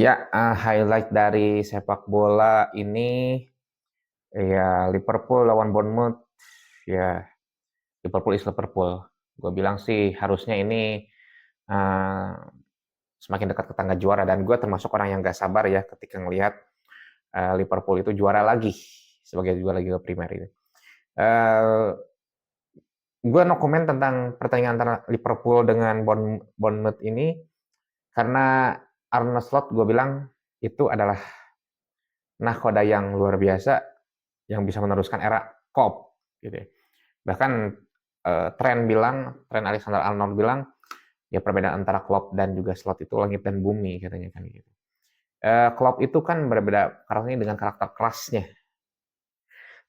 Ya, highlight dari sepak bola ini ya Liverpool lawan Bournemouth. Ya, Liverpool is Liverpool. Gue bilang sih harusnya ini uh, semakin dekat ke tangga juara dan gue termasuk orang yang gak sabar ya ketika ngelihat Liverpool itu juara lagi sebagai juara Liga Primer ini. Uh, gue no comment tentang pertandingan antara Liverpool dengan Bournemouth ini karena Arne Slot gue bilang itu adalah nahkoda yang luar biasa yang bisa meneruskan era Klopp gitu ya. Bahkan Trent Alexander-Arnold bilang ya perbedaan antara Klopp dan juga Slot itu langit dan bumi katanya kan gitu. Klopp itu kan berbeda karakternya dengan karakter kerasnya,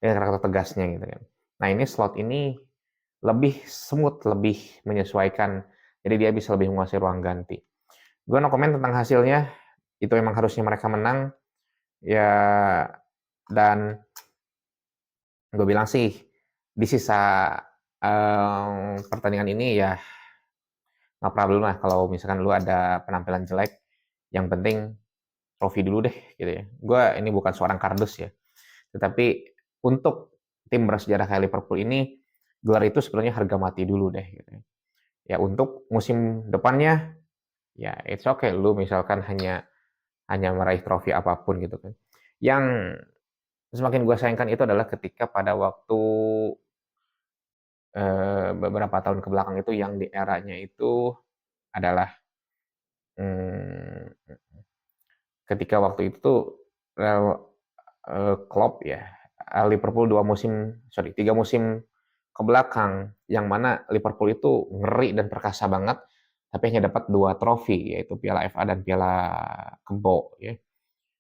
dengan karakter tegasnya gitu kan. Nah ini Slot ini lebih smooth, lebih menyesuaikan, jadi dia bisa lebih menguasai ruang ganti. Gue no komen tentang hasilnya, itu memang harusnya mereka menang ya, dan gue bilang sih di sisa pertandingan ini ya nggak problem lah kalau misalkan lu ada penampilan jelek, yang penting trofi dulu deh gitu ya. Gue ini bukan seorang kardus ya, tetapi untuk tim bersejarah kayak Liverpool ini gelar itu sebenarnya harga mati dulu deh gitu ya. Ya untuk musim depannya ya it's okay lu misalkan hanya hanya meraih trofi apapun gitu kan. Yang semakin gue sayangkan itu adalah ketika pada waktu beberapa tahun ke belakang itu yang di eranya itu adalah hmm, ketika waktu itu Klopp ya, Liverpool 3 musim ke belakang yang mana Liverpool itu ngeri dan perkasa banget tapi hanya dapat 2 trofi yaitu Piala FA dan Piala Kebo ya.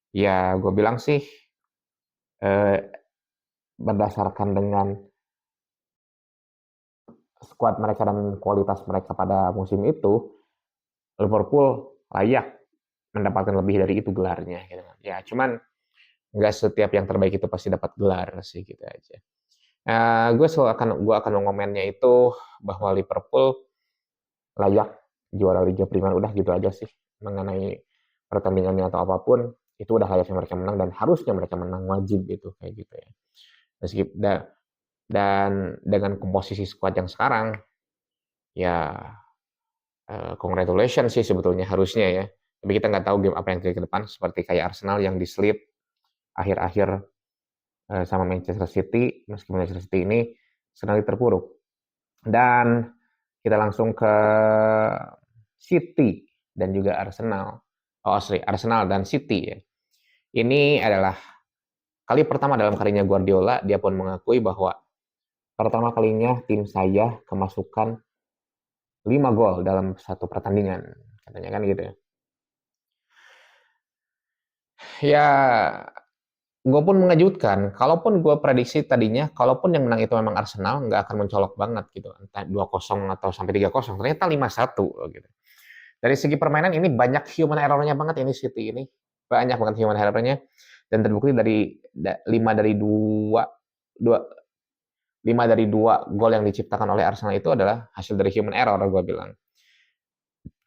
Ya gue bilang sih eh, berdasarkan dengan skuad mereka dan kualitas mereka pada musim itu, Liverpool layak mendapatkan lebih dari itu gelarnya gitu kan. Ya cuman nggak setiap yang terbaik itu pasti dapat gelar sih gitu aja. Gue akan ngomennya itu bahwa Liverpool layak juara Liga Primer udah gitu aja sih, mengenai pertandingannya atau apapun itu udah layaknya mereka menang dan harusnya mereka menang wajib gitu kayak gitu ya. Meskipun dan dengan komposisi skuad yang sekarang ya congratulations sih sebetulnya harusnya ya. Tapi kita nggak tahu game apa yang terjadi ke depan seperti kayak Arsenal yang diselip akhir-akhir sama Manchester City, meskipun Manchester City ini sedang terpuruk. Dan kita langsung ke City dan juga Arsenal. Oh, sorry, Arsenal dan City ya. Ini adalah kali pertama dalam karirnya Guardiola, dia pun mengakui bahwa pertama kalinya tim saya kemasukan 5 gol dalam satu pertandingan. Katanya kan gitu ya. Ya, gue pun mengejutkan. Kalaupun gue prediksi tadinya, kalaupun yang menang itu memang Arsenal, nggak akan mencolok banget gitu. Entah 2-0 atau sampai 3-0. Ternyata 5-1 gitu. Dari segi permainan ini banyak human error-nya banget ini City ini. Banyak banget human error-nya. Dan terbukti dari 5 dari 2 5 dari 2 gol yang diciptakan oleh Arsenal itu adalah hasil dari human error, gue bilang.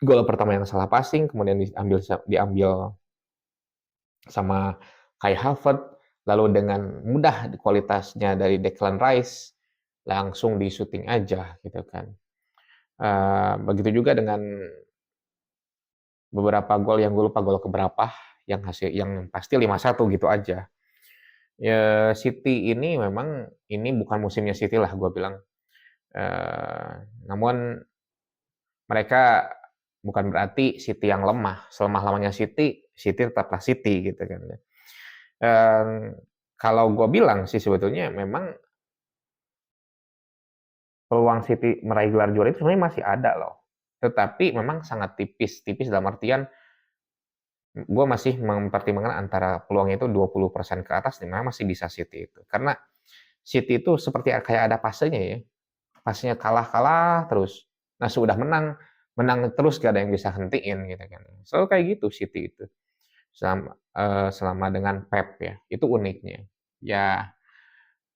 Gol pertama yang salah passing, kemudian diambil sama Kai Havertz, lalu dengan mudah kualitasnya dari Declan Rice langsung di shooting aja gitu kan. Begitu juga dengan beberapa gol yang gue lupa gol keberapa yang pasti 5-1 gitu aja. Ya City ini memang ini bukan musimnya City lah gue bilang. Namun mereka bukan berarti City yang lemah. Selemah lamanya City, City tetaplah City gitu kan. Kalau gue bilang sih sebetulnya memang peluang City meraih gelar juara itu sebenarnya masih ada loh. Tetapi memang sangat tipis. Tipis dalam artian gue masih mempertimbangkan antara peluangnya itu 20% ke atas, di mana masih bisa City itu. Karena City itu seperti kayak ada fasenya ya. Fasenya kalah-kalah terus. Nah sudah menang, menang terus gak ada yang bisa hentiin gitu kan. Selalu kayak gitu City itu. Selama dengan Pep ya. Itu uniknya. Ya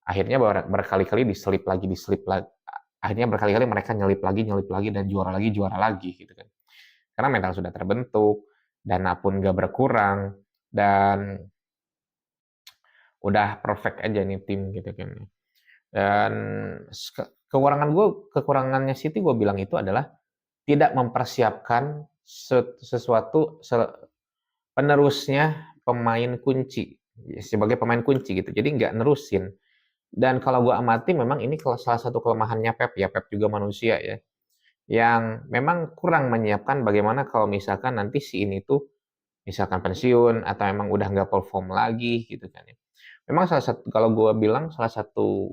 akhirnya berkali-kali diselip lagi. Akhirnya berkali-kali mereka nyelip lagi dan juara lagi gitu kan. Karena mental sudah terbentuk, dana pun nggak berkurang, dan udah perfect aja nih tim gitu kan. Dan kekurangannya City gue bilang itu adalah tidak mempersiapkan sesuatu penerusnya pemain kunci sebagai pemain kunci gitu. Jadi nggak nerusin. Dan kalau gue amati memang ini salah satu kelemahannya Pep ya. Pep juga manusia ya. Yang memang kurang menyiapkan bagaimana kalau misalkan nanti si ini tuh misalkan pensiun atau memang udah nggak perform lagi gitu kan ya. Memang salah satu kalau gue bilang salah satu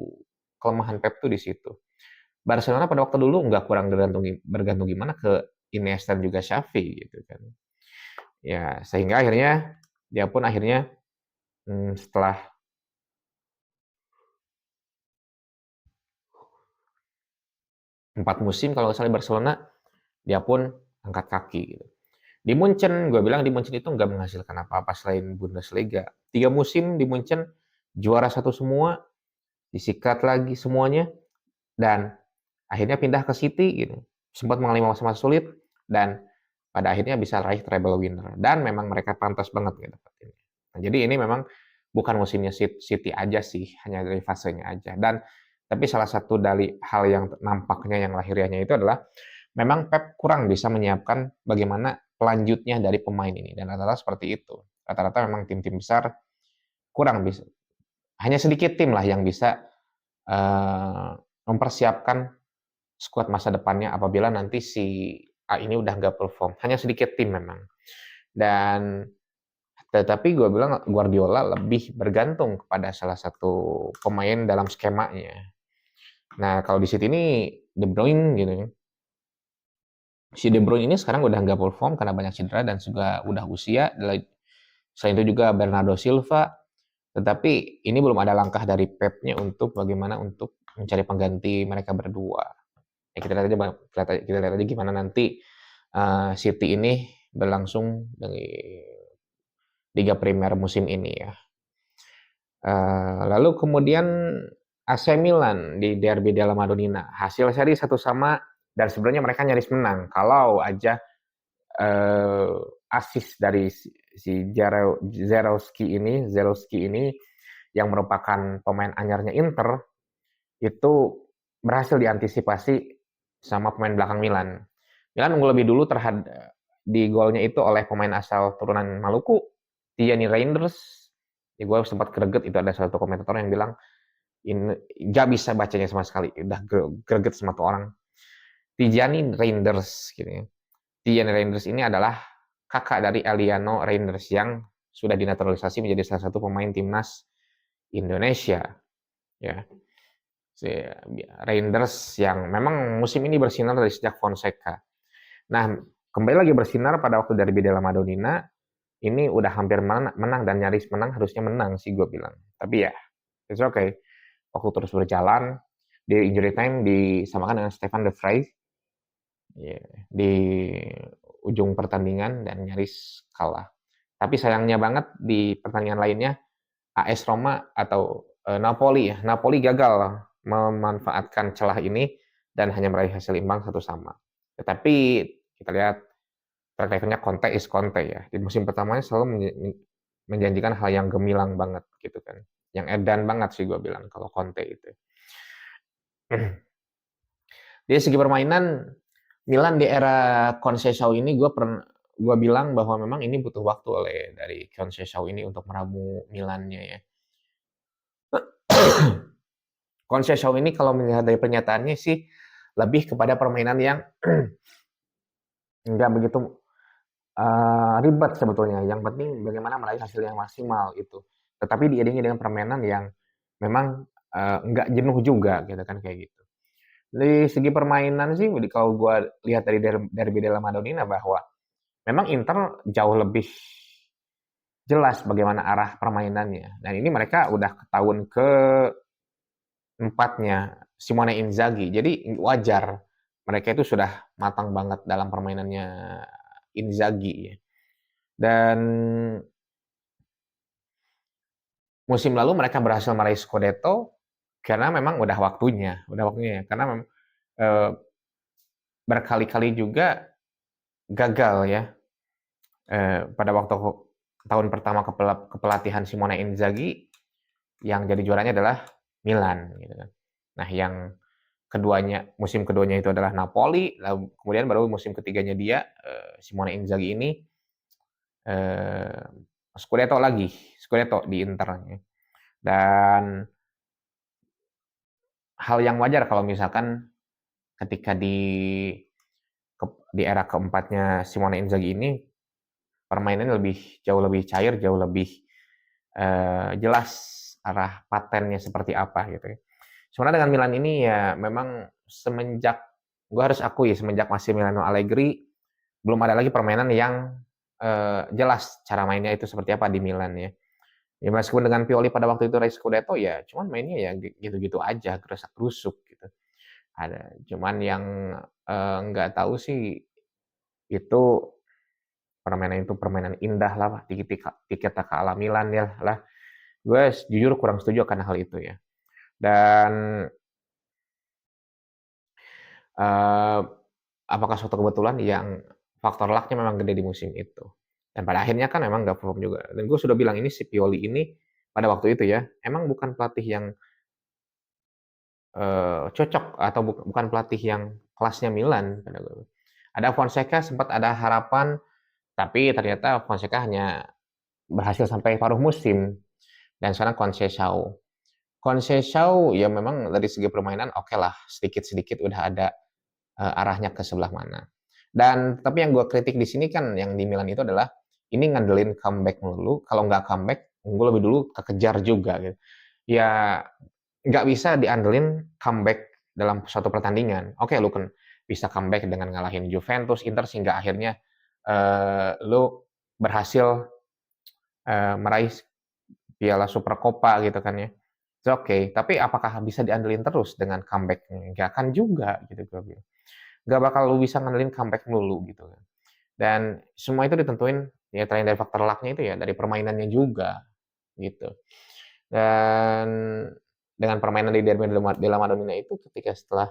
kelemahan Pep tuh di situ. Barcelona pada waktu dulu nggak kurang bergantung gimana ke Iniesta dan juga Xavi gitu kan. Ya sehingga akhirnya dia pun akhirnya setelah 4 musim kalau nggak salah Barcelona dia pun angkat kaki gitu. Di Munchen, gue bilang di Munchen itu nggak menghasilkan apa-apa selain Bundesliga. 3 musim di Munchen juara satu semua, disikat lagi semuanya, dan akhirnya pindah ke City gitu. Sempat mengalami masa-masa sulit dan pada akhirnya bisa raih treble winner. Dan memang mereka pantas banget gitu dapetinnya. Nah, jadi ini memang bukan musimnya City aja sih, hanya dari fasenya aja. Dan tapi salah satu dari hal yang nampaknya yang lahiriahnya itu adalah memang Pep kurang bisa menyiapkan bagaimana pelanjutnya dari pemain ini, dan rata-rata seperti itu. Rata-rata memang tim-tim besar kurang bisa, hanya sedikit tim lah yang bisa mempersiapkan skuad masa depannya apabila nanti si A ini udah nggak perform. Hanya sedikit tim memang. Dan tetapi gue bilang Guardiola lebih bergantung kepada salah satu pemain dalam skemanya. Nah kalau di City ini De Bruyne gitu ya. Si De Bruyne ini sekarang udah nggak perform karena banyak cedera dan juga udah usia. Selain itu juga Bernardo Silva. Tetapi ini belum ada langkah dari Pep-nya untuk bagaimana untuk mencari pengganti mereka berdua. Ya, kita lihat aja gimana nanti City ini berlangsung dari Liga Primer musim ini ya. Lalu kemudian AC Milan di Derby della Madonnina, hasil seri 1-1 dan sebenarnya mereka nyaris menang kalau aja asis dari si Zerowski ini yang merupakan pemain anyarnya Inter itu berhasil diantisipasi sama pemain belakang Milan. Milan unggul lebih dulu di golnya itu oleh pemain asal turunan Maluku, Tijani Reinders. Ya, gue sempat greget, itu ada satu komentator yang bilang ini gak bisa bacanya sama sekali, udah greget sama tuh orang. Tijani Reinders gitu ya. Tijani Reinders ini adalah kakak dari Eliano Reinders yang sudah dinaturalisasi menjadi salah satu pemain timnas Indonesia. Ya, si Reinders yang memang musim ini bersinar dari sejak Fonseca. Nah, kembali lagi bersinar pada waktu derby della Madonnina, ini udah hampir menang dan nyaris menang, harusnya menang sih gue bilang. Tapi ya, it's okay. Waktu terus berjalan, di injury time disamakan dengan Stefan de Vrij di ujung pertandingan dan nyaris kalah. Tapi sayangnya banget di pertandingan lainnya AS Roma atau Napoli ya, Napoli gagal memanfaatkan celah ini dan hanya meraih hasil imbang 1-1. Tetapi kita lihat track recordnya Conte is Conte ya. Di musim pertamanya selalu menjanjikan hal yang gemilang banget gitu kan. Yang edan banget sih gue bilang kalau Conte itu. Dari segi permainan Milan di era Conceição ini gue bilang bahwa memang ini butuh waktu dari Conceição ini untuk meramu Milannya ya. Conceição ini kalau melihat dari pernyataannya sih lebih kepada permainan yang nggak begitu ribet sebetulnya. Yang penting bagaimana meraih hasil yang maksimal itu. Tetapi diiringi dengan permainan yang memang nggak jenuh juga gitu kan kayak gitu. Dari segi permainan sih kalau gue lihat dari Derby della Madonnina bahwa memang Inter jauh lebih jelas bagaimana arah permainannya. Dan ini mereka udah ke tahun ke-4-nya Simone Inzaghi. Jadi wajar mereka itu sudah matang banget dalam permainannya Inzaghi ya. Dan musim lalu mereka berhasil meraih Scudetto karena memang udah waktunya ya. Karena berkali-kali juga gagal ya Pada waktu tahun pertama kepelatihan Simone Inzaghi, yang jadi juaranya adalah Milan gitu kan. Nah, yang musim keduanya itu adalah Napoli, lalu kemudian baru musim ketiganya dia, Simone Inzaghi ini, eh, Scudetto di Inter. Dan hal yang wajar kalau misalkan ketika di era keempatnya Simone Inzaghi ini, permainannya jauh lebih cair, jauh lebih jelas arah patennya seperti apa gitu ya. Sebenarnya dengan Milan ini ya memang gue harus akui semenjak Massimiliano Allegri belum ada lagi permainan yang jelas cara mainnya itu seperti apa di Milan ya. Ya meskipun dengan Pioli pada waktu itu raih Scudetto ya, cuman mainnya ya gitu-gitu aja, gerusak-gerusuk gitu. Cuman yang nggak tahu sih itu permainan indah lah, tiki-taka ala Milan ya lah. Gue jujur kurang setuju akan hal itu ya. Dan uh, apakah suatu kebetulan yang faktor lucknya memang gede di musim itu. Dan pada akhirnya kan memang nggak perform juga. Dan gue sudah bilang ini si Pioli ini pada waktu itu ya, emang bukan pelatih yang cocok atau bukan pelatih yang kelasnya Milan. Ada Fonseca sempat ada harapan, tapi ternyata Fonseca hanya berhasil sampai paruh musim. Dan sekarang Conceição. Conceição ya memang dari segi permainan oke lah, sedikit-sedikit udah ada arahnya ke sebelah mana. Dan tapi yang gue kritik di sini kan yang di Milan itu adalah ini ngandelin comeback melulu. Kalau nggak comeback, gue lebih dulu kekejar juga gitu. Ya nggak bisa diandelin comeback dalam suatu pertandingan. Oke, lu kan bisa comeback dengan ngalahin Juventus, Inter sehingga akhirnya lu berhasil meraih Piala Supercoppa gitu kan ya. Oke, okay. Tapi apakah bisa diandelin terus dengan comeback? Nggak akan juga gitu gue bilang. Nggak bakal lu bisa ngandelin comeback dulu gitu kan. Dan semua itu ditentuin ya selain dari faktor luck-nya itu ya dari permainannya juga gitu. Dan dengan permainan di Derby della Madonnina itu ketika setelah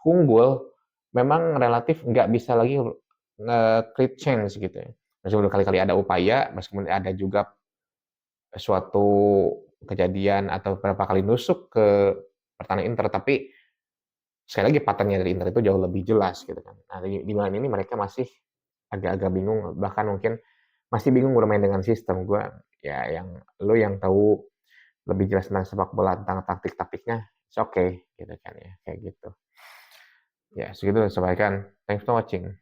unggul memang relatif nggak bisa lagi nge-create change gitu ya. Meskipun kali-kali ada upaya, meskipun ada juga suatu kejadian atau beberapa kali nusuk ke pertahanan Inter, tapi sekali lagi pattern-nya dari Inter itu jauh lebih jelas gitu kan. Nah, di Milan ini mereka masih agak-agak bingung, bahkan mungkin masih bingung bermain dengan sistem. Gue ya yang tahu lebih jelas tentang sepak bola, tentang taktik-taktiknya, it's okay gitu kan ya, kayak gitu. Ya, segitu sampaikan. Thanks for watching.